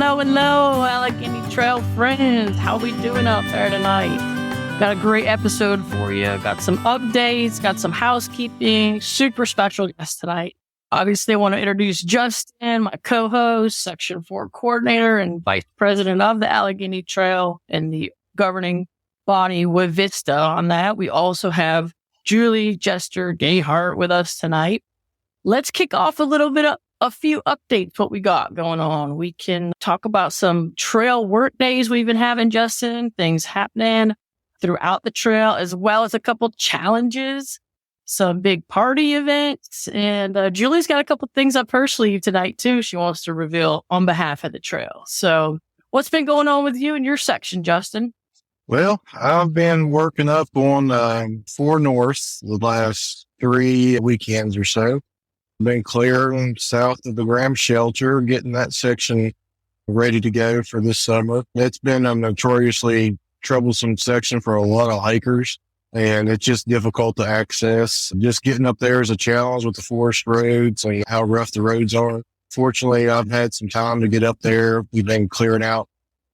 Hello, Allegheny Trail friends. How we doing out there tonight? Got a great episode for you. Got some updates, got some housekeeping, super special guest tonight. Obviously, I want to introduce Justin, my co-host, Section 4 coordinator and vice president of the Allegheny Trail and the governing body with Vista on that. We also have Julie, Jester, Gayheart with us tonight. Let's kick off a few updates, what we got going on. We can talk about some trail work days we've been having, Justin, things happening throughout the trail, as well as a couple challenges, some big party events. And Julie's got a couple things up her sleeve tonight, too, she wants to reveal on behalf of the trail. So what's been going on with you in your section, Justin? Well, I've been working up on 4 North the last 3 weekends or so. Been clearing south of the Graham Shelter, getting that section ready to go for this summer. It's been a notoriously troublesome section for a lot of hikers, and it's just difficult to access. Just getting up there is a challenge with the forest roads and how rough the roads are. Fortunately, I've had some time to get up there. We've been clearing out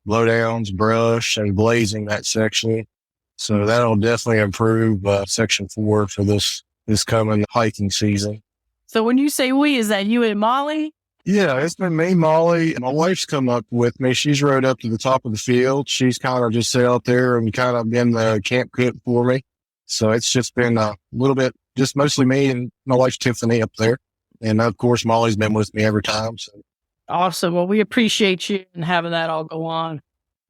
blowdowns, brush, and blazing that section. So that'll definitely improve Section 4 for this coming hiking season. So when you say we, is that you and Molly? Yeah, it's been me, Molly. My wife's come up with me. She's rode up to the top of the field. She's kind of just sat out there and kind of been the camp cook for me. So it's just been a little bit, just mostly me and my wife, Tiffany, up there. And of course, Molly's been with me every time. So. Awesome. Well, we appreciate you and having that all go on.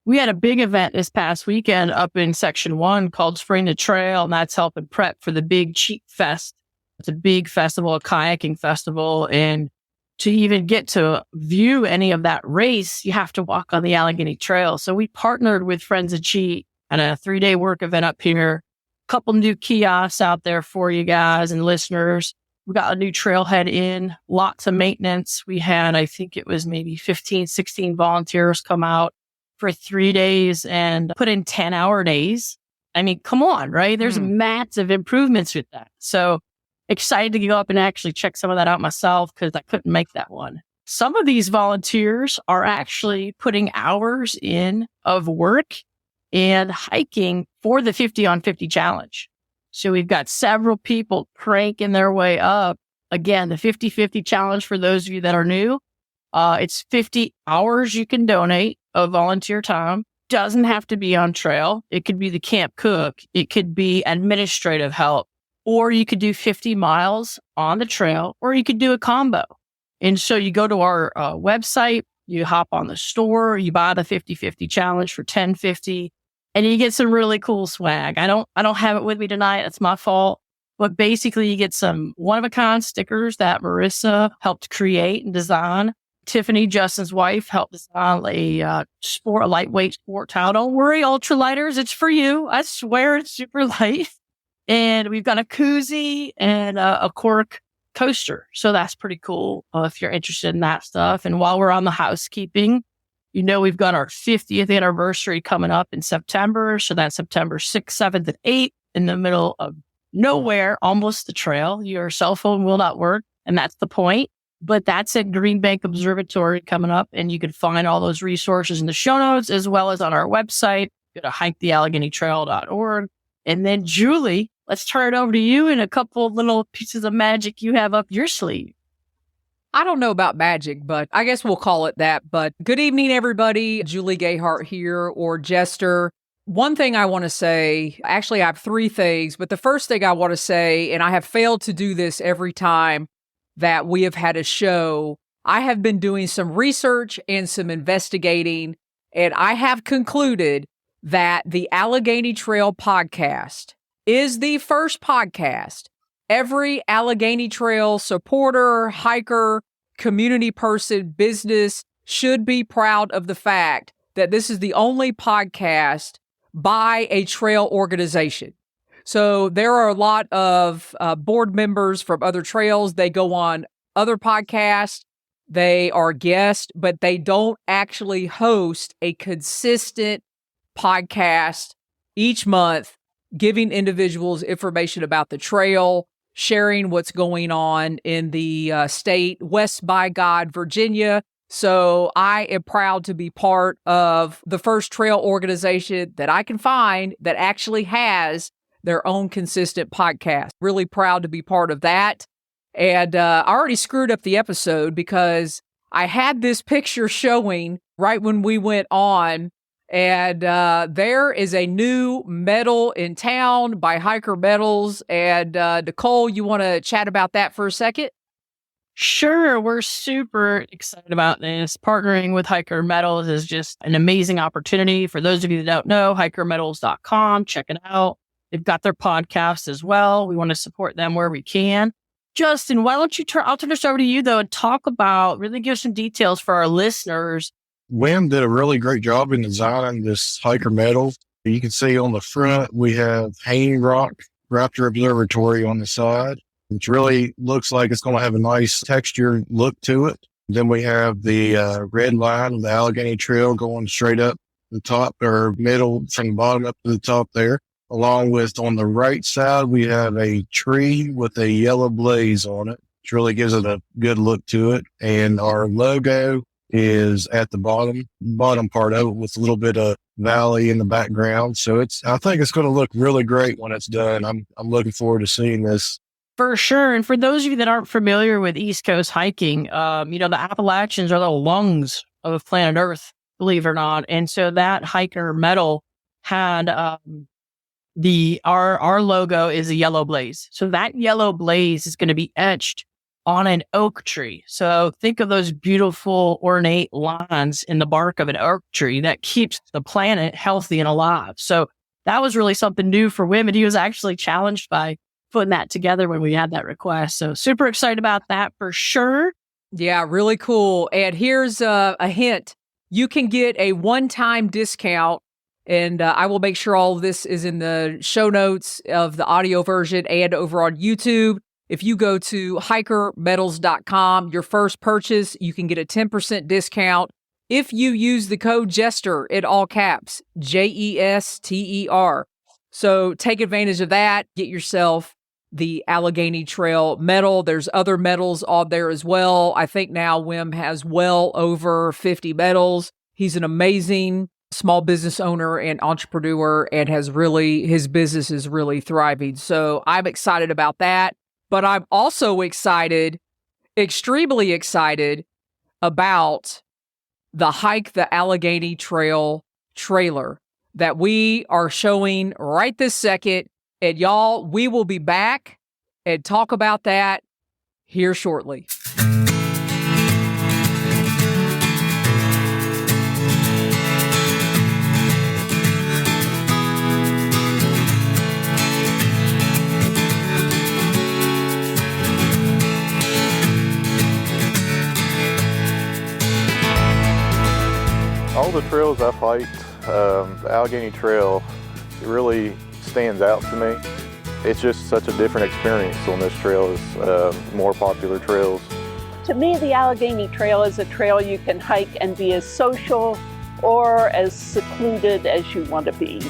We had a big event this past weekend up in Section 1 called Spring the Trail, and that's helping prep for the big Cheap Fest. It's a big festival, a kayaking festival, and to even get to view any of that race, you have to walk on the Allegheny Trail. So we partnered with Friends of Cheat and a 3-day work event up here. A couple new kiosks out there for you guys and listeners. We got a new trailhead in, lots of maintenance. We had, I think it was maybe 15, 16 volunteers come out for 3 days and put in 10-hour days. I mean, come on, right? There's massive improvements with that. So excited to go up and actually check some of that out myself because I couldn't make that one. Some of these volunteers are actually putting hours in of work and hiking for the 50 on 50 challenge. So we've got several people cranking their way up. Again, the 50-50 challenge for those of you that are new, it's 50 hours you can donate of volunteer time. Doesn't have to be on trail. It could be the camp cook. It could be administrative help. Or you could do 50 miles on the trail, or you could do a combo. And so you go to our website, you hop on the store, you buy the 50-50 challenge for $10.50, and you get some really cool swag. I don't have it with me tonight. That's my fault. But basically, you get some one-of-a-kind stickers that Marissa helped create and design. Tiffany, Justin's wife, helped design a lightweight sport towel. Don't worry, ultralighters, it's for you. I swear it's super light. And we've got a koozie and a cork coaster. So that's pretty cool if you're interested in that stuff. And while we're on the housekeeping, we've got our 50th anniversary coming up in September. So that's September 6th, 7th, and 8th in the middle of nowhere, almost the trail. Your cell phone will not work. And that's the point. But that's at Green Bank Observatory coming up. And you can find all those resources in the show notes as well as on our website. Go to hikethealleghenytrail.org. And then Julie, let's turn it over to you and a couple little pieces of magic you have up your sleeve. I don't know about magic, but I guess we'll call it that. But good evening, everybody. Julie Gayheart here, or Jester. One thing I want to say, actually, I have 3 things. But the first thing I want to say, and I have failed to do this every time that we have had a show, I have been doing some research and some investigating, and I have concluded that the Allegheny Trail podcast is the first podcast every Allegheny Trail supporter, hiker, community person, business should be proud of the fact that this is the only podcast by a trail organization. So there are a lot of board members from other trails. They go on other podcasts. They are guests, but they don't actually host a consistent podcast each month, giving individuals information about the trail, sharing what's going on in the state, West by God, Virginia, So I am proud to be part of the first trail organization that I can find that actually has their own consistent podcast. Really proud to be part of that. And I already screwed up the episode because I had this picture showing right when we went on. And there is a new medal in town by Hiker Medals. And Nicolle, you want to chat about that for a second? Sure. We're super excited about this. Partnering with Hiker Medals is just an amazing opportunity. For those of you that don't know, hikermedals.com, check it out. They've got their podcast as well. We want to support them where we can. Justin, why don't you I'll turn this over to you though and talk about, really give some details for our listeners. Wim did a really great job in designing this hiker medal. You can see on the front, we have Hanging Rock Raptor Observatory on the side, which really looks like it's going to have a nice texture look to it. Then we have the red line of the Allegheny Trail going straight up the top or middle from the bottom up to the top there. Along with on the right side, we have a tree with a yellow blaze on it, which really gives it a good look to it. And our logo is at the bottom part of it with a little bit of valley in the background. So I think it's going to look really great when it's done. I'm looking forward to seeing this. For sure. And for those of you that aren't familiar with East Coast hiking, the Appalachians are the lungs of planet Earth, believe it or not. And so that hiker medal had, our logo is a yellow blaze. So that yellow blaze is going to be etched on an oak tree. So think of those beautiful ornate lines in the bark of an oak tree that keeps the planet healthy and alive. So that was really something new for Wim. And he was actually challenged by putting that together when we had that request. So super excited about that for sure. Yeah, really cool. And here's a hint. You can get a one-time discount. And I will make sure all of this is in the show notes of the audio version and over on YouTube. If you go to hikermedals.com, your first purchase, you can get a 10% discount if you use the code Jester in all caps, Jester. So take advantage of that. Get yourself the Allegheny Trail medal. There's other medals on there as well. I think now Wim has well over 50 medals. He's an amazing small business owner and entrepreneur and his business is really thriving. So I'm excited about that. But I'm also extremely excited about the Hike the Allegheny Trail trailer that we are showing right this second. And y'all, we will be back and talk about that here shortly. All the trails I've hiked, the Allegheny Trail, it really stands out to me. It's just such a different experience on this trail as more popular trails. To me, the Allegheny Trail is a trail you can hike and be as social or as secluded as you want to be.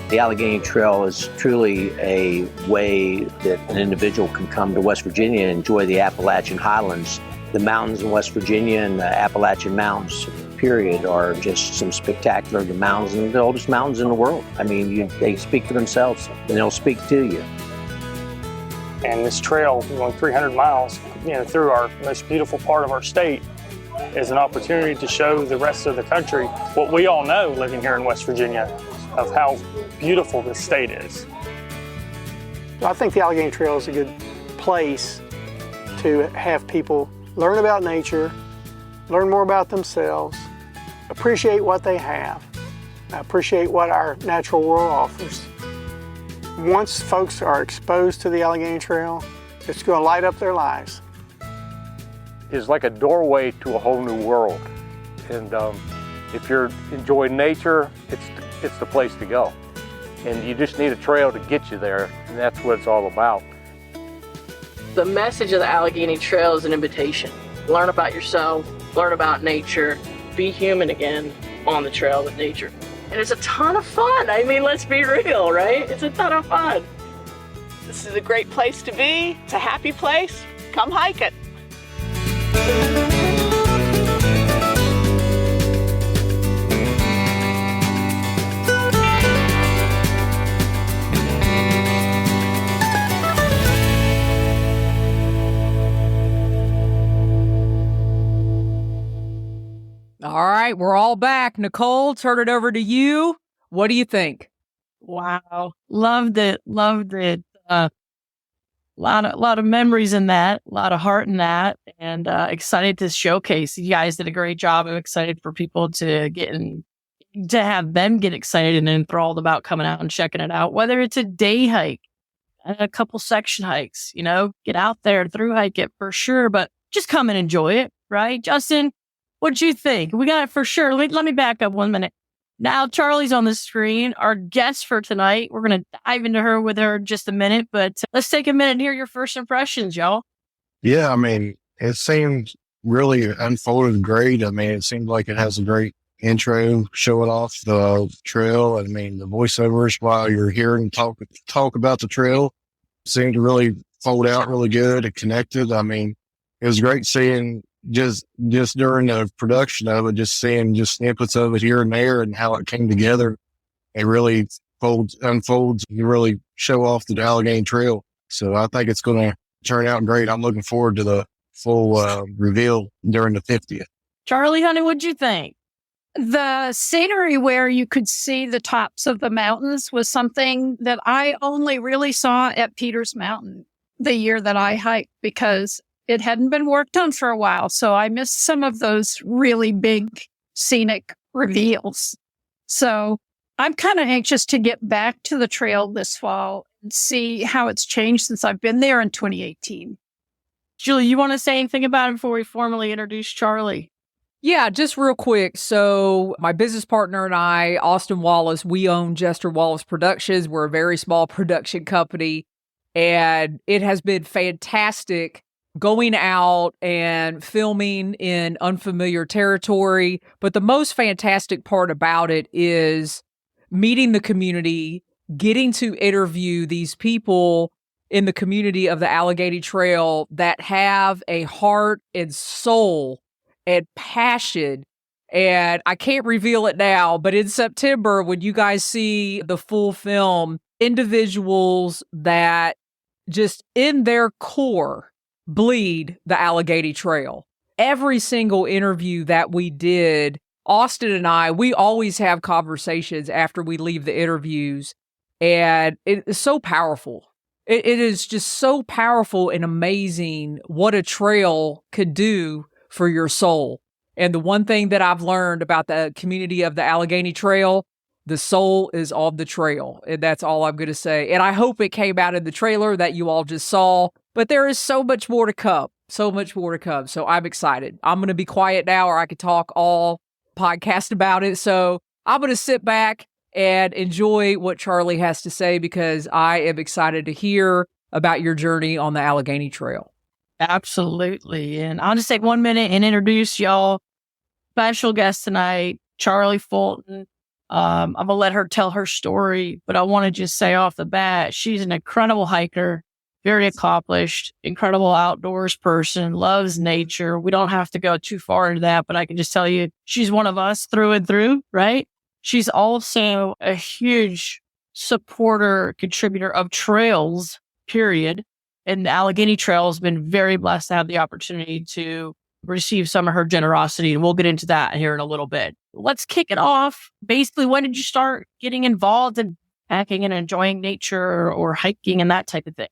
The Allegheny Trail is truly a way that an individual can come to West Virginia and enjoy the Appalachian Highlands. The mountains in West Virginia and the Appalachian Mountains, period, are just some spectacular. The mountains and the oldest mountains in the world. I mean, they speak for themselves and they'll speak to you. And this trail, going 300 miles, through our most beautiful part of our state, is an opportunity to show the rest of the country what we all know living here in West Virginia of how beautiful this state is. I think the Allegheny Trail is a good place to have people learn about nature, learn more about themselves, appreciate what they have, appreciate what our natural world offers. Once folks are exposed to the Allegheny Trail, it's going to light up their lives. It's like a doorway to a whole new world. And if you're enjoying nature, it's the place to go. And you just need a trail to get you there, and that's what it's all about. The message of the Allegheny Trail is an invitation. Learn about yourself, learn about nature, be human again on the trail with nature. And it's a ton of fun. I mean, let's be real, right? It's a ton of fun. This is a great place to be. It's a happy place. Come hike it. right, we're all back. Nicolle, turn it over to you. What do you think? Wow. Loved it. Lot of memories in that, a lot of heart in that, and excited to showcase. You guys did a great job. I'm excited for people to to have them get excited and enthralled about coming out and checking it out, whether it's a day hike and a couple section hikes, get out there, through hike it for sure, but just come and enjoy it, right? Justin, what'd you think? We got it for sure. Let me back up 1 minute. Now, Charli's on the screen, our guest for tonight. We're going to dive into her with her in just a minute, but let's take a minute and hear your first impressions, y'all. Yeah, I mean, it seemed really unfolded great. I mean, it seemed like it has a great intro showing off the trail. I mean, the voiceovers while you're hearing talk about the trail seemed to really fold out really good and connected. I mean, it was great seeing just during the production of it, just seeing just snippets of it here and there and how it came together. It really unfolds and really show off the Allegheny Trail. So I think it's going to turn out great. I'm looking forward to the full reveal during the 50th. Charli, honey, what'd you think? The scenery where you could see the tops of the mountains was something that I only really saw at Peters Mountain the year that I hiked, because it hadn't been worked on for a while. So I missed some of those really big scenic reveals. So I'm kind of anxious to get back to the trail this fall and see how it's changed since I've been there in 2018. Julie, you want to say anything about it before we formally introduce Charli? Yeah, just real quick. So my business partner and I, Austin Wallace, we own Jester Wallace Productions. We're a very small production company, and it has been fantastic going out and filming in unfamiliar territory. But the most fantastic part about it is meeting the community, getting to interview these people in the community of the Allegheny Trail that have a heart and soul and passion. And I can't reveal it now, but in September, when you guys see the full film, individuals that just in their core bleed the Allegheny Trail. Every single interview that we did, Austin and I, we always have conversations after we leave the interviews, and it is so powerful. It is just so powerful and amazing what a trail could do for your soul. And the one thing that I've learned about the community of the Allegheny Trail, the soul is on the trail. And that's all I'm going to say. And I hope it came out in the trailer that you all just saw. But there is so much more to come. So much more to come. So I'm excited. I'm going to be quiet now, or I could talk all podcast about it. So I'm going to sit back and enjoy what Charli has to say, because I am excited to hear about your journey on the Allegheny Trail. Absolutely. And I'll just take 1 minute and introduce y'all special guest tonight, Charli Fulton. I'm going to let her tell her story, but I want to just say off the bat, she's an incredible hiker, very accomplished, incredible outdoors person, loves nature. We don't have to go too far into that, but I can just tell you, she's one of us through and through, right? She's also a huge supporter, contributor of trails, period. And the Allegheny Trail has been very blessed to have the opportunity to receive some of her generosity. And we'll get into that here in a little bit. Let's kick it off. Basically, when did you start getting involved in packing and enjoying nature or hiking and that type of thing?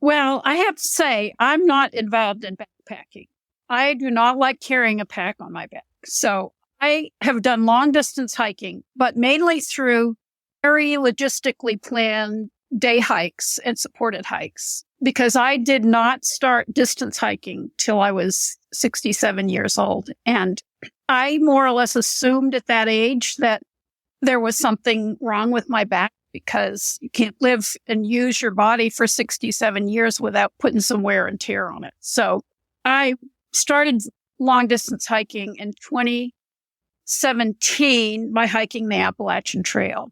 Well, I have to say, I'm not involved in backpacking. I do not like carrying a pack on my back. So I have done long distance hiking, but mainly through very logistically planned day hikes and supported hikes, because I did not start distance hiking till I was 67 years old. And I more or less assumed at that age that there was something wrong with my back, because you can't live and use your body for 67 years without putting some wear and tear on it. So I started long distance hiking in 2017 by hiking the Appalachian Trail.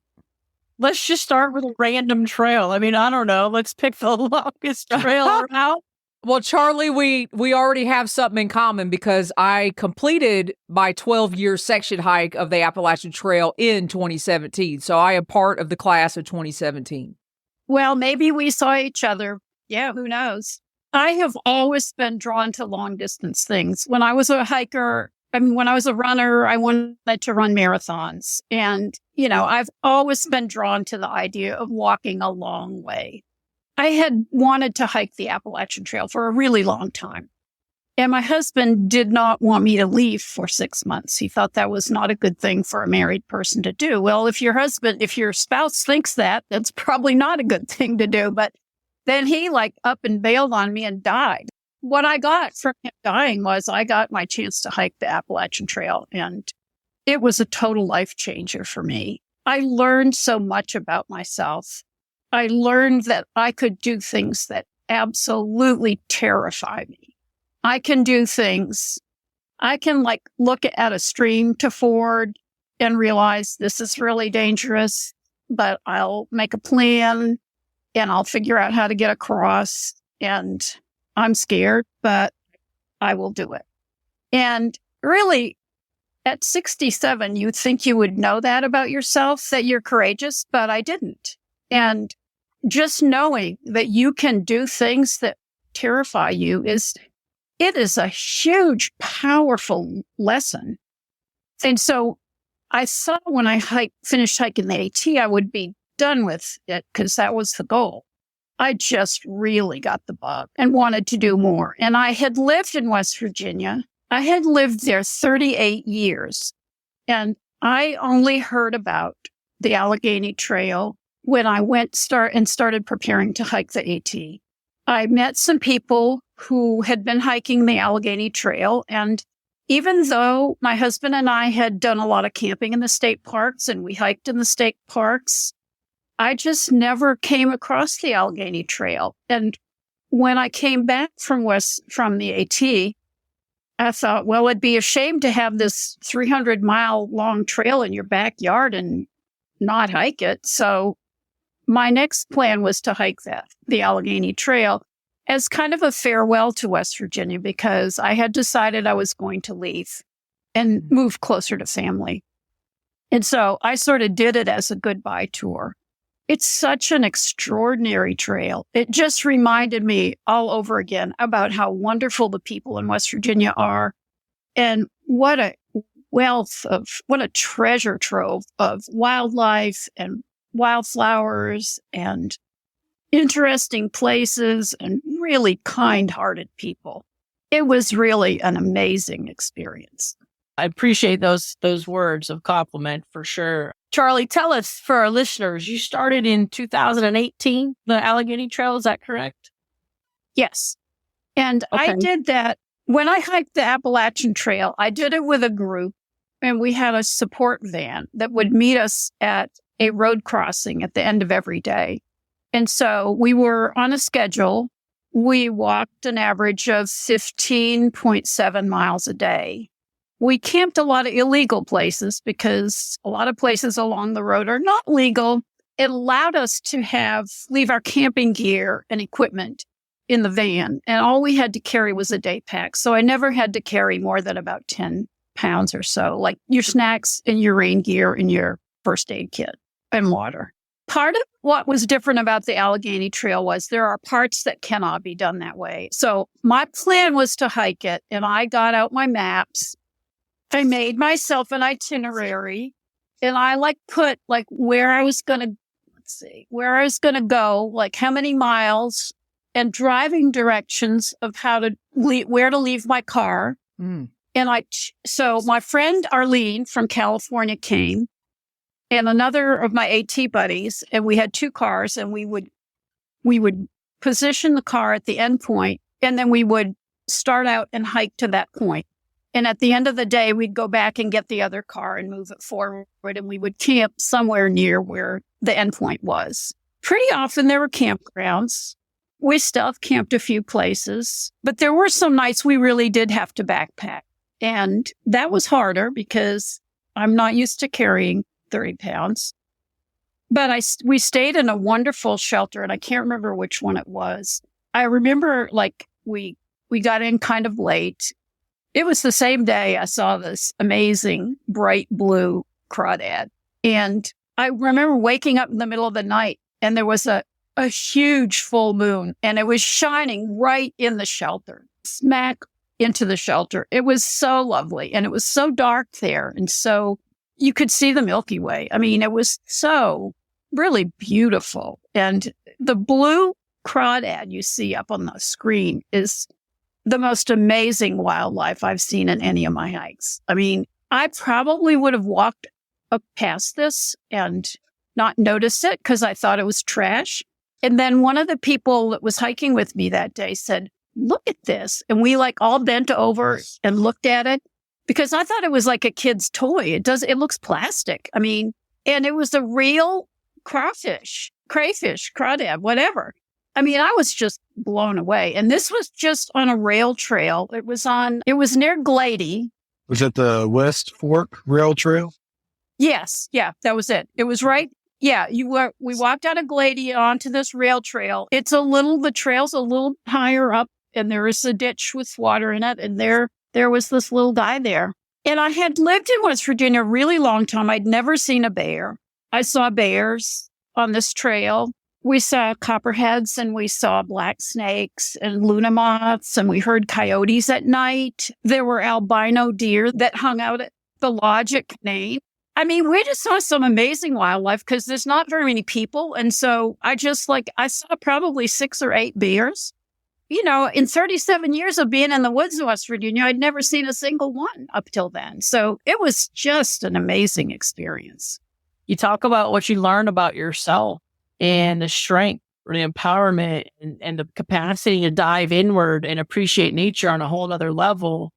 Let's just start with a random trail. I mean, I don't know. Let's pick the longest trail out. Well, Charli, we already have something in common, because I completed my 12-year section hike of the Appalachian Trail in 2017. So I am part of the class of 2017. Well, maybe we saw each other. Yeah, who knows? I have always been drawn to long distance things. When I was a hiker when I was a runner, I wanted to run marathons. And, I've always been drawn to the idea of walking a long way. I had wanted to hike the Appalachian Trail for a really long time. And my husband did not want me to leave for 6 months. He thought that was not a good thing for a married person to do. Well, if your spouse thinks that, that's probably not a good thing to do. But then he up and bailed on me and died. What I got from him dying was I got my chance to hike the Appalachian Trail. And it was a total life changer for me. I learned so much about myself. I learned that I could do things that absolutely terrify me. I can do things. I can look at a stream to ford and realize this is really dangerous, but I'll make a plan and I'll figure out how to get across. And I'm scared, but I will do it. And really, at 67, you'd think you would know that about yourself, that you're courageous, but I didn't. And just knowing that you can do things that terrify you it is a huge, powerful lesson. And so I thought when I finished hiking the AT, I would be done with it because that was the goal. I just really got the bug and wanted to do more. And I had lived in West Virginia. I had lived there 38 years. And I only heard about the Allegheny Trail when I started preparing to hike the AT. I met some people who had been hiking the Allegheny Trail. And even though my husband and I had done a lot of camping in the state parks and we hiked in the state parks, I just never came across the Allegheny Trail. And when I came back from the AT, I thought, well, it'd be a shame to have this 300-mile long trail in your backyard and not hike it. So my next plan was to hike the Allegheny Trail as kind of a farewell to West Virginia because I had decided I was going to leave and move closer to family. And so I sort of did it as a goodbye tour. It's such an extraordinary trail. It just reminded me all over again about how wonderful the people in West Virginia are and what a treasure trove of wildlife and wildflowers and interesting places and really kind-hearted people. It was really an amazing experience. I appreciate those words of compliment for sure. Charli, tell us for our listeners, you started in 2018, the Allegheny Trail, is that correct? Yes. And okay. I did that when I hiked the Appalachian Trail. I did it with a group and we had a support van that would meet us at a road crossing at the end of every day. And so we were on a schedule. We walked an average of 15.7 miles a day. We camped a lot of illegal places because a lot of places along the road are not legal. It allowed us to leave our camping gear and equipment in the van. And all we had to carry was a day pack. So I never had to carry more than about 10 pounds or so, like your snacks and your rain gear and your first aid kit and water. Part of what was different about the Allegheny Trail was there are parts that cannot be done that way. So my plan was to hike it, and I got out my maps. I made myself an itinerary, and I put where I was going to go, like how many miles, and driving directions of where to leave my car. And so my friend Arlene from California came. And another of my AT buddies, and we had two cars, and we would position the car at the end point, and then we would start out and hike to that point. And at the end of the day, we'd go back and get the other car and move it forward, and we would camp somewhere near where the end point was. Pretty often there were campgrounds. We stealth camped a few places, but there were some nights we really did have to backpack. And that was harder because I'm not used to carrying 30 pounds. But we stayed in a wonderful shelter, and I can't remember which one it was. I remember we got in kind of late. It was the same day I saw this amazing bright blue crawdad. And I remember waking up in the middle of the night, and there was a huge full moon, and it was shining right in the shelter, smack into the shelter. It was so lovely. And it was so dark there. And so you could see the Milky Way. I mean, it was so really beautiful. And the blue crawdad you see up on the screen is the most amazing wildlife I've seen in any of my hikes. I mean, I probably would have walked up past this and not noticed it because I thought it was trash. And then one of the people that was hiking with me that day said, look at this. And we like all bent over and looked at it because I thought it was like a kid's toy. It looks plastic. I mean, and it was a real crayfish, crawdad, whatever. I mean, I was just blown away. And this was just on a rail trail. It was near Glady. Was it the West Fork Rail Trail? Yes. Yeah, that was it. It was right. Yeah, we walked out of Glady onto this rail trail. The trail's a little higher up and there is a ditch with water in it. And there was this little guy there. And I had lived in West Virginia a really long time. I'd never seen a bear. I saw bears on this trail. We saw copperheads and we saw black snakes and luna moths and we heard coyotes at night. There were albino deer that hung out at the lodge at Canaan. I mean, we just saw some amazing wildlife because there's not very many people. And so I saw probably 6 or 8 bears. You know, in 37 years of being in the woods in West Virginia, I'd never seen a single one up till then. So it was just an amazing experience. You talk about what you learn about yourself and the strength, or the empowerment, and the capacity to dive inward and appreciate nature on a whole other level.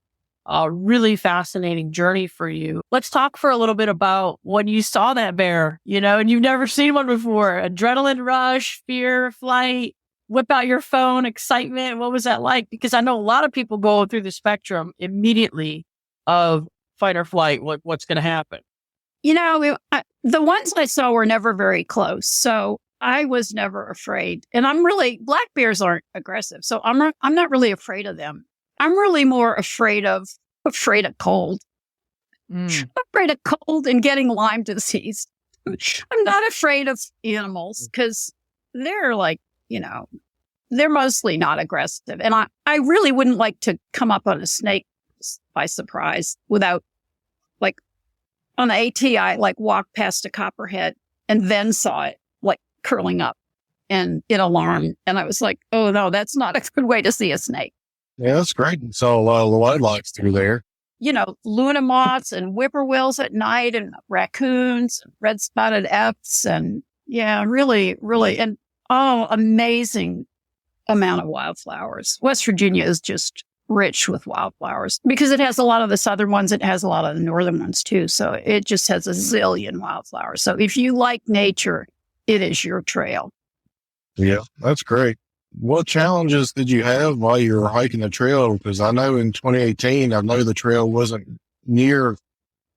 A really fascinating journey for you. Let's talk for a little bit about when you saw that bear, and you've never seen one before. Adrenaline rush, fear, flight, whip out your phone, excitement. What was that like? Because I know a lot of people go through the spectrum immediately of fight or flight, what's going to happen. The ones I saw were never very close. So I was never afraid. And black bears aren't aggressive. So I'm not really afraid of them. I'm really more afraid of cold. I'm afraid of cold and getting Lyme disease. I'm not afraid of animals because they're they're mostly not aggressive. And I really wouldn't like to come up on a snake by surprise without, on the AT, I walked past a copperhead and then saw it curling up and in alarm. And I was like, oh no, that's not a good way to see a snake. Yeah, that's great. You saw a lot of wildlife through there. Luna moths and whippoorwills at night and raccoons, red-spotted epps, and really, really, and amazing amount of wildflowers. West Virginia is just rich with wildflowers because it has a lot of the southern ones. It has a lot of the northern ones too. So it just has a zillion wildflowers. So if you like nature, it is your trail. Yeah, that's great. What challenges did you have while you were hiking the trail? Because I know in 2018, the trail wasn't near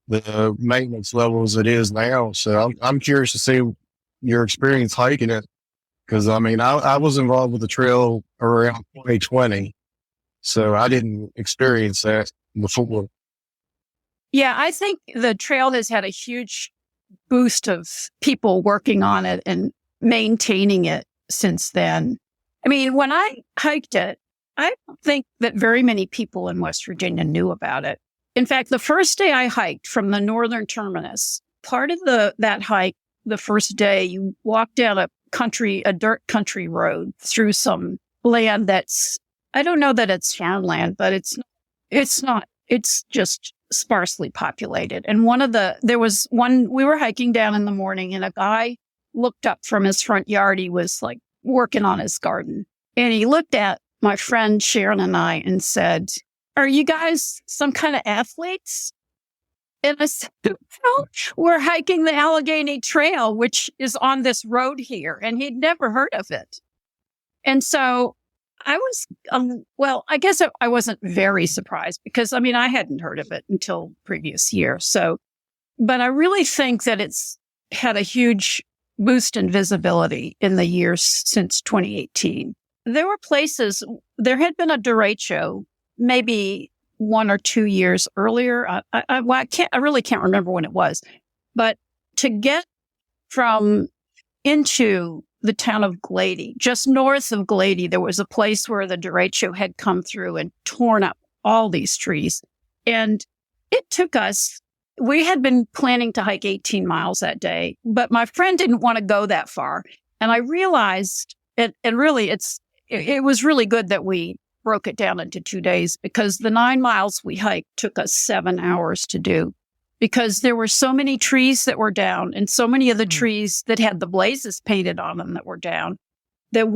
the maintenance levels it is now. So I'm curious to see your experience hiking it. Because, I was involved with the trail around 2020. So I didn't experience that before. Yeah, I think the trail has had a huge boost of people working on it and maintaining it since then. When I hiked it, I don't think that very many people in West Virginia knew about it. In fact, the first day I hiked from the northern terminus, part of that hike, the first day, you walk down a dirt country road through some land I don't know that it's farmland, but it's just sparsely populated. And we were hiking down in the morning and a guy looked up from his front yard. He was working on his garden. And he looked at my friend Sharon and I and said, "Are you guys some kind of athletes?" And I said, "No, we're hiking the Allegheny Trail, which is on this road here." And he'd never heard of it. And so I was, I guess I wasn't very surprised because, I hadn't heard of it until previous year. So, but I really think that it's had a huge boost in visibility in the years since 2018. There were places, there had been a derecho maybe 1 or 2 years earlier. I really can't remember when it was, but to get from into the town of Glady, just north of Glady, there was a place where the derecho had come through and torn up all these trees. And it took us, we had been planning to hike 18 miles that day, but my friend didn't want to go that far. And I realized, and really it was really good that we broke it down into 2 days, because the 9 miles we hiked took us 7 hours to do, because there were so many trees that were down and so many of the trees that had the blazes painted on them that were down that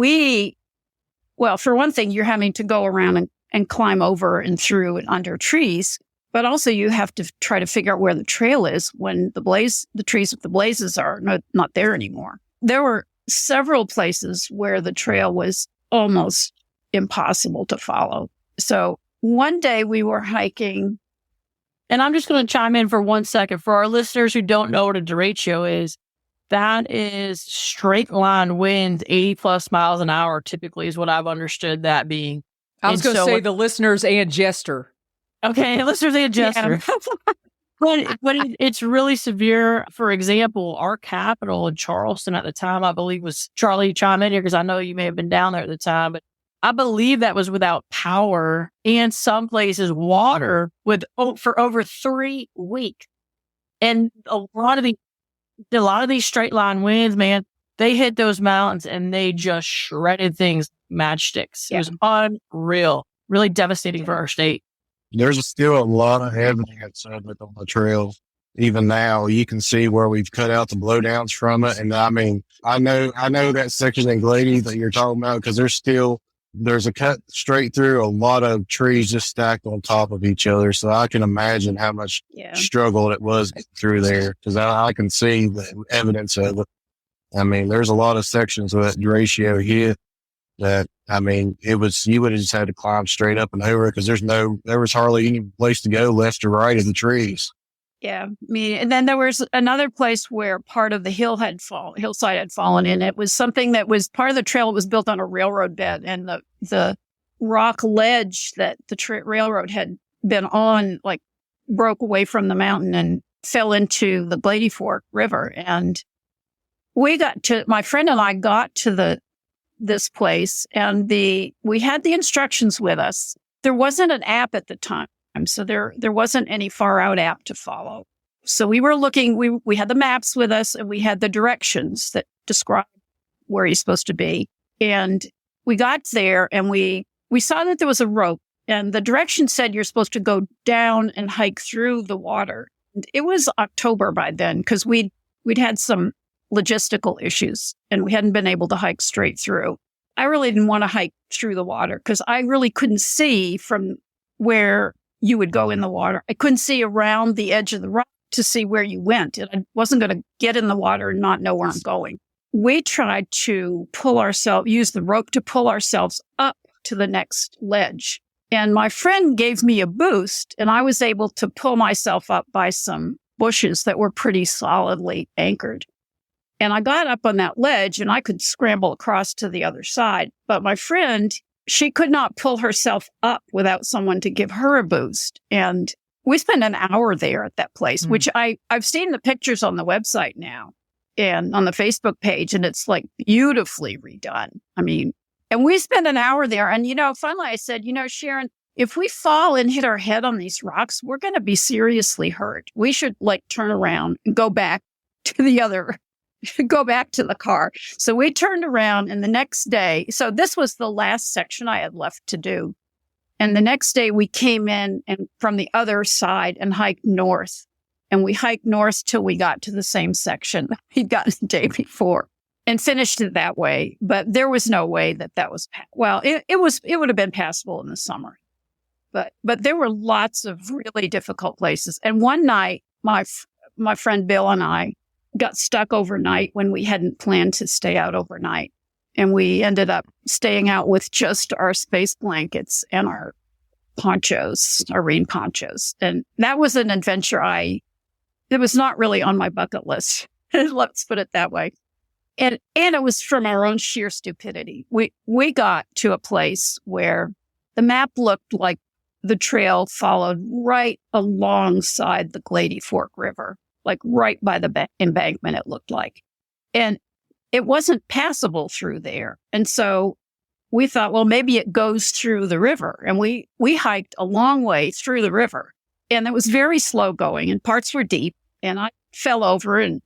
well, for one thing, you're having to go around and climb over and through and under trees, but also you have to try to figure out where the trail is when the trees with the blazes are not there anymore. There were several places where the trail was almost impossible to follow. So one day we were hiking, and I'm just going to chime in for 1 second for our listeners who don't know what a derecho is. That is straight line winds, 80 plus miles an hour, typically is what I've understood that being. I was going to say the listeners and Jester. Okay, listeners and Jester. Yeah. But it's really severe. For example, our capital in Charleston at the time, I believe, was Charlie, chime in here because I know you may have been down there at the time, but I believe that was without power and some places water for over 3 weeks. And a lot of these straight line winds, man, they hit those mountains and they just shredded things, matchsticks. Yeah. It was unreal, really devastating for our state. There's still a lot of evidence of it on the trail. Even now, you can see where we've cut out the blowdowns from it. And I mean, I know that section in Glady that you're talking about, because there's a cut straight through a lot of trees just stacked on top of each other. So I can imagine how much struggle it was through there, because I can see the evidence of it. I mean, there's a lot of sections of that derecho here that, I mean, you would have just had to climb straight up and over it, because there was hardly any place to go left or right of the trees. Yeah. I mean, and then there was another place where part of the hillside had fallen in. It was something that was part of the trail. It was built on a railroad bed, and the rock ledge that the railroad had been on, like, broke away from the mountain and fell into the Glady Fork River. And my friend and I got to this place, and we had the instructions with us. There wasn't an app at the time. So there wasn't any far out app to follow. So we were looking, we had the maps with us, and we had the directions that describe where you're supposed to be. And we got there and we saw that there was a rope, and the directions said you're supposed to go down and hike through the water. And it was October by then, because we'd had some logistical issues and we hadn't been able to hike straight through. I really didn't want to hike through the water because I really couldn't see from where you would go in the water. I couldn't see around the edge of the rock to see where you went. And I wasn't going to get in the water and not know where I'm going. We tried to use the rope to pull ourselves up to the next ledge. And my friend gave me a boost, and I was able to pull myself up by some bushes that were pretty solidly anchored. And I got up on that ledge and I could scramble across to the other side. But my friend, she could not pull herself up without someone to give her a boost. And we spent an hour there at that place, which I've seen the pictures on the website now and on the Facebook page, and it's like beautifully redone. I mean, and we spent an hour there. And, finally I said, Sharon, if we fall and hit our head on these rocks, we're going to be seriously hurt. We should turn around and go back to the car. So we turned around, and the next day, so this was the last section I had left to do. And the next day we came in and from the other side and hiked north. And we hiked north till we got to the same section we'd gotten the day before and finished it that way. But there was no way that was, it would have been passable in the summer. But there were lots of really difficult places. And one night, my friend Bill and I got stuck overnight when we hadn't planned to stay out overnight. And we ended up staying out with just our space blankets and our ponchos, our rain ponchos. And that was an adventure it was not really on my bucket list. Let's put it that way. And it was from our own sheer stupidity. We got to a place where the map looked like the trail followed right alongside the Glady Fork River, like right by the embankment, it looked like. And it wasn't passable through there. And so we thought, well, maybe it goes through the river. And we hiked a long way through the river, and it was very slow going, and parts were deep. And I fell over and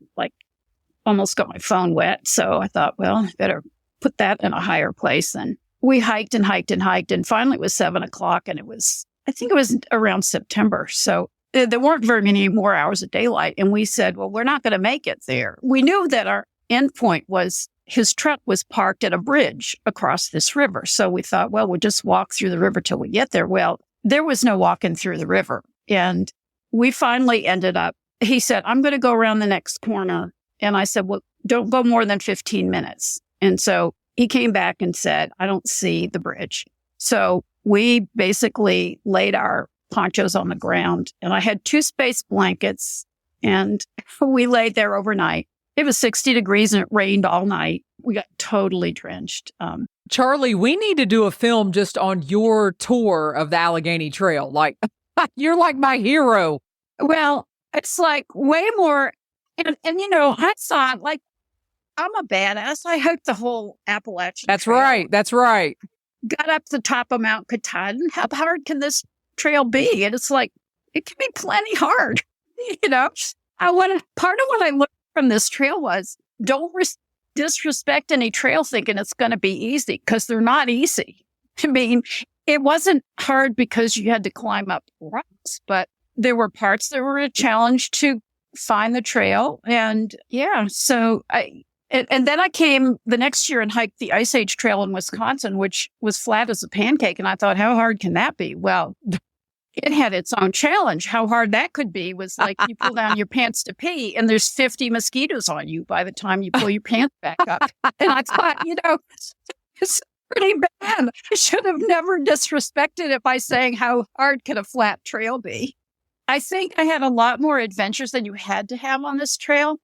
almost got my phone wet. So I thought, well, I better put that in a higher place. And we hiked and hiked and hiked. And finally it was 7:00, and I think it was around September. So there weren't very many more hours of daylight. And we said, well, we're not going to make it there. We knew that our end point was his truck was parked at a bridge across this river. So we thought, well, we'll just walk through the river till we get there. Well, there was no walking through the river. And we finally ended up, he said, I'm going to go around the next corner. And I said, well, don't go more than 15 minutes. And so he came back and said, I don't see the bridge. So we basically laid our ponchos on the ground, and I had 2 space blankets, and we laid there overnight. It was 60 degrees and it rained all night. We got totally drenched. Charli, we need to do a film just on your tour of the Allegheny Trail. Like, you're like my hero. Well, it's like way more. And I thought, like, I'm a badass. I hiked the whole Appalachian Trail. Right. That's right. Got up the top of Mount Katahdin. How hard can this trail be? And it's like, it can be plenty hard. Part of what I learned from this trail was don't disrespect any trail thinking it's going to be easy, because they're not easy. I mean, it wasn't hard because you had to climb up rocks, but there were parts that were a challenge to find the trail. And and then I came the next year and hiked the Ice Age Trail in Wisconsin, which was flat as a pancake. And I thought, how hard can that be? Well, it had its own challenge. How hard that could be was like you pull down your pants to pee and there's 50 mosquitoes on you by the time you pull your pants back up. And I thought, it's pretty bad. I should have never disrespected it by saying how hard could a flat trail be. I think I had a lot more adventures than you had to have on this trail,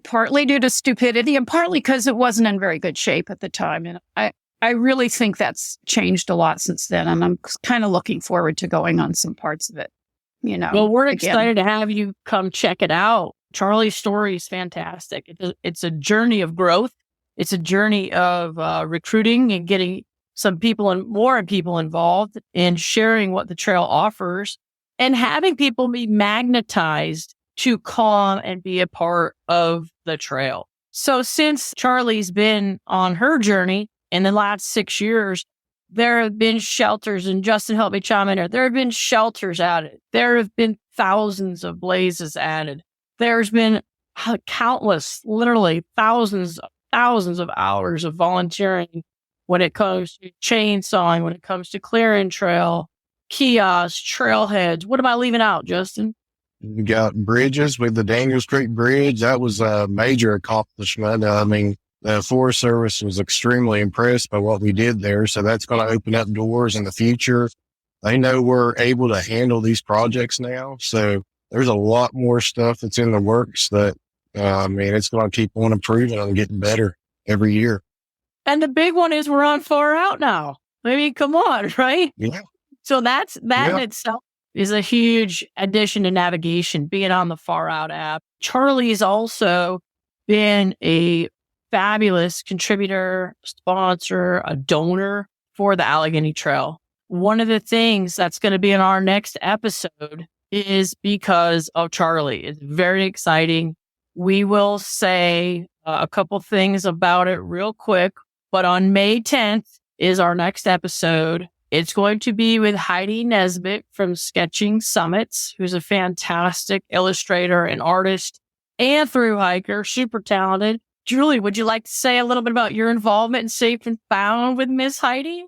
partly due to stupidity and partly because it wasn't in very good shape at the time. And I really think that's changed a lot since then. And I'm kind of looking forward to going on some parts of it, Well, we're excited to have you come check it out. Charli's story is fantastic. It's a journey of growth. It's a journey of recruiting and getting more people involved in sharing what the trail offers and having people be magnetized to come and be a part of the trail. So since Charli's been on her journey in the last 6 years, there have been shelters, and Justin helped me chime in there. There have been shelters added. There have been thousands of blazes added. There's been countless, literally thousands of hours of volunteering when it comes to chainsawing, when it comes to clearing trail, kiosks, trailheads. What am I leaving out, Justin? We got bridges with the Daniel Street Bridge. That was a major accomplishment. The Forest Service was extremely impressed by what we did there. So that's going to open up doors in the future. They know we're able to handle these projects now. So there's a lot more stuff that's in the works that, it's going to keep on improving and getting better every year. And the big one is we're on Far Out now. I mean, come on, right? Yeah. So that in itself is a huge addition to navigation, being on the Far Out app. Charli's also been a fabulous contributor, sponsor, a donor for the Allegheny Trail. One of the things that's going to be in our next episode is because of Charli. It's very exciting. We will say a couple things about it real quick, but on May 10th is our next episode. It's going to be with Heidi Nesbitt from Sketching Summits, who's a fantastic illustrator and artist and thru hiker, super talented. Julie, would you like to say a little bit about your involvement in Safe and Found with Miss Heidi?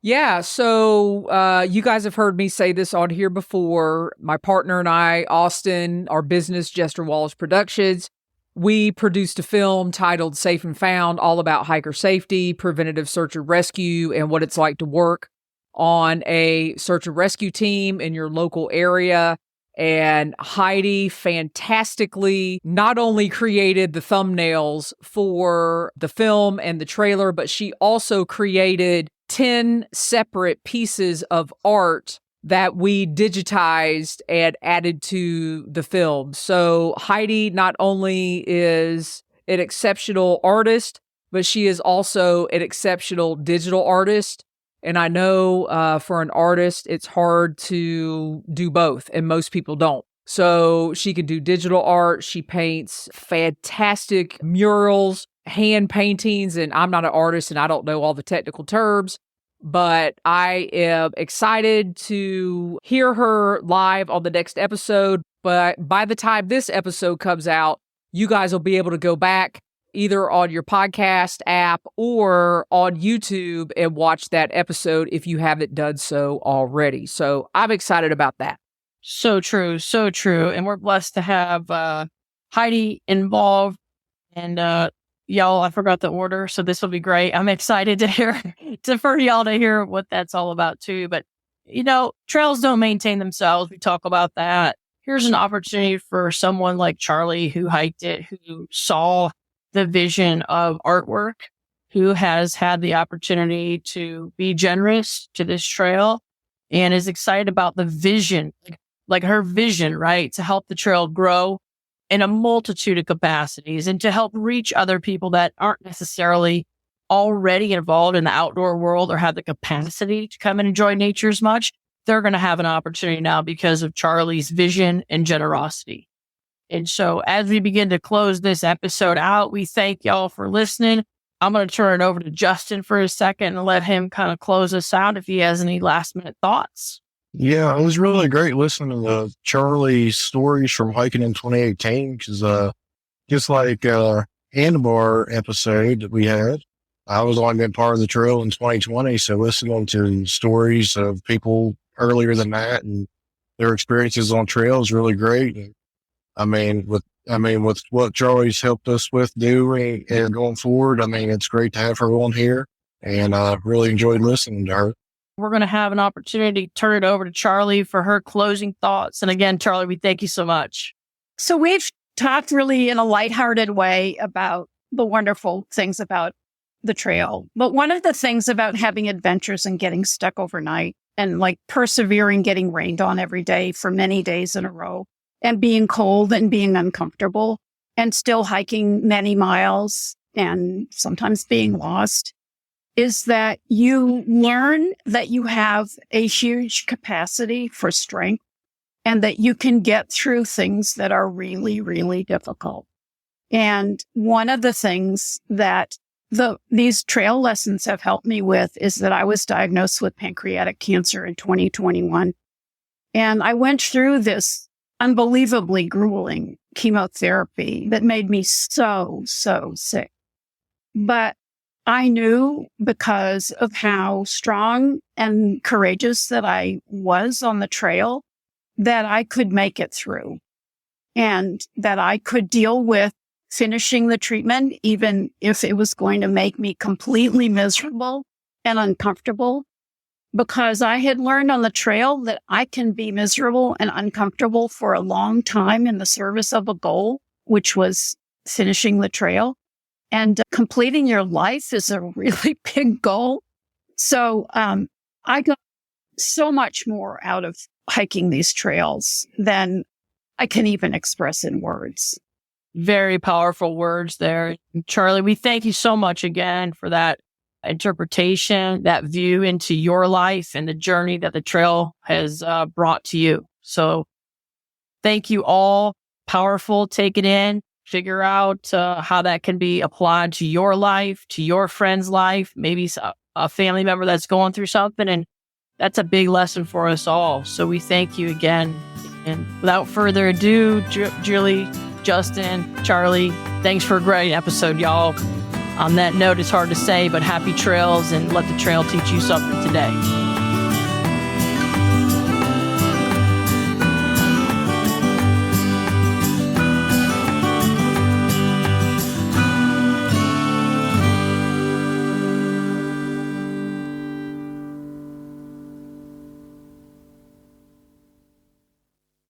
Yeah, so you guys have heard me say this on here before. My partner and I, Austin, our business, Jester Productions, we produced a film titled Safe and Found, all about hiker safety, preventative search and rescue, and what it's like to work on a search and rescue team in your local area. And Heidi fantastically not only created the thumbnails for the film and the trailer, but she also created 10 separate pieces of art that we digitized and added to the film. So Heidi not only is an exceptional artist, but she is also an exceptional digital artist. And I know for an artist, it's hard to do both, and most people don't. So she can do digital art. She paints fantastic murals, hand paintings, and I'm not an artist and I don't know all the technical terms, but I am excited to hear her live on the next episode. But by the time this episode comes out, you guys will be able to go back either on your podcast app or on YouTube and watch that episode if you haven't done so already. So I'm excited about that. So true. So true. And we're blessed to have Heidi involved. And y'all, I forgot the order, so this will be great. I'm excited for y'all to hear what that's all about too. But, trails don't maintain themselves. We talk about that. Here's an opportunity for someone like Charli who hiked it, who saw the vision of artwork, who has had the opportunity to be generous to this trail and is excited about the vision, like her vision, right? To help the trail grow in a multitude of capacities and to help reach other people that aren't necessarily already involved in the outdoor world or have the capacity to come and enjoy nature as much. They're going to have an opportunity now because of Charli's vision and generosity. And so as we begin to close this episode out, we thank y'all for listening. I'm going to turn it over to Justin for a second and let him kind of close us out if he has any last minute thoughts. Yeah, it was really great listening to Charli's stories from hiking in 2018 because just like Handlebar episode that we had, I was only been part of the trail in 2020, so listening to stories of people earlier than that and their experiences on trail is really great. And with what Charli's helped us with doing and going forward, it's great to have her on here, and I really enjoyed listening to her. We're going to have an opportunity to turn it over to Charli for her closing thoughts. And again, Charli, we thank you so much. So we've talked really in a lighthearted way about the wonderful things about the trail. But one of the things about having adventures and getting stuck overnight and persevering, getting rained on every day for many days in a row and being cold and being uncomfortable and still hiking many miles and sometimes being lost is that you learn that you have a huge capacity for strength and that you can get through things that are really, really difficult. And one of the things that these trail lessons have helped me with is that I was diagnosed with pancreatic cancer in 2021. And I went through this unbelievably grueling chemotherapy that made me so, so sick. But I knew because of how strong and courageous that I was on the trail that I could make it through and that I could deal with finishing the treatment, even if it was going to make me completely miserable and uncomfortable, because I had learned on the trail that I can be miserable and uncomfortable for a long time in the service of a goal, which was finishing the trail. And completing your life is a really big goal. So I got so much more out of hiking these trails than I can even express in words. Very powerful words there. Charli, we thank you so much again for that interpretation, that view into your life and the journey that the trail has brought to you. So thank you all. Powerful. Take it in. Figure out how that can be applied to your life, to your friend's life, maybe a family member that's going through something. And that's a big lesson for us all. So we thank you again. And without further ado, Julie, Justin, Charli, thanks for a great episode, y'all. On that note, it's hard to say, but happy trails and let the trail teach you something today.